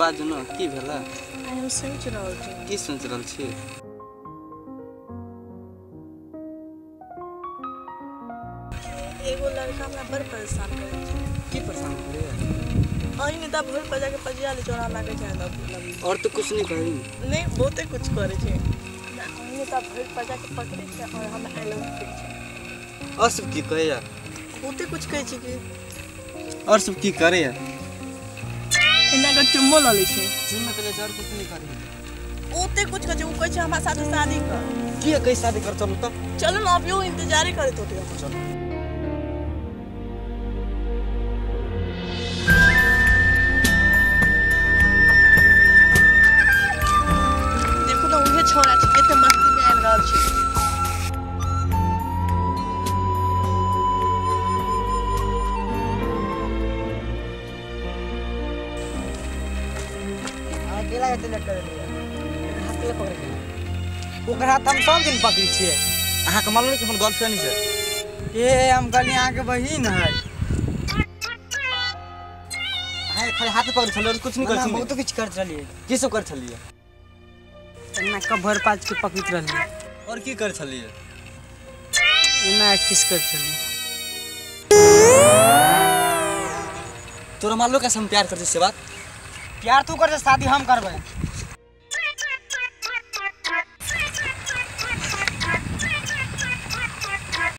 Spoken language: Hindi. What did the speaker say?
बाजू न की भेला? हम सोच रहल छी। की सोच रहल छी? एगो लड़का हमरा बड़ परेशान करे छै। की परेशान करे? अहीं त भोर पर जाके पजिया ले चोरा लागे छै न। और तो कुछ नहीं करी। नहीं बहुते कुछ करे छै। अहीं त भोर पर जाके पकड़े छै और हम आई लव यू छै। और सब की कहे यार? बहुते कुछ कहे छै कि और सब की करे यार? इना का चुम्मो ल ले छै। जिम्मे तले जार कुछ नहीं करी। बहुते कुछ कहे छै, उ कहे छै हमरा साथे शादी कर। की कई शादी कर चलो त? चलो ना अब यो इंतजार करे तो चलो। देखो ना उहे छोरा छै केते मस्ती में आइल रहल छै। अकेला चले कर लिया हाथ ले पकड़ के ओकर हाथ हम सब दिन पकड़ी छिए। अहाँ के मालूम है कि हमर गर्लफ्रेंड छै? ए हम कहली अहाँ के बहिन है। अहाँ खाली हाथ पकड़ छले और कुछ नहीं कर छले। बहुत कुछ कर छलिए। की सब कर छलिए? एना कभर पाज के पकड़ित रहली। और की कर छलिए? एना किस कर छली। तोरा मालूम कैसे हम प्यार करते से बात? प्यार तू कर शादी हम करबे।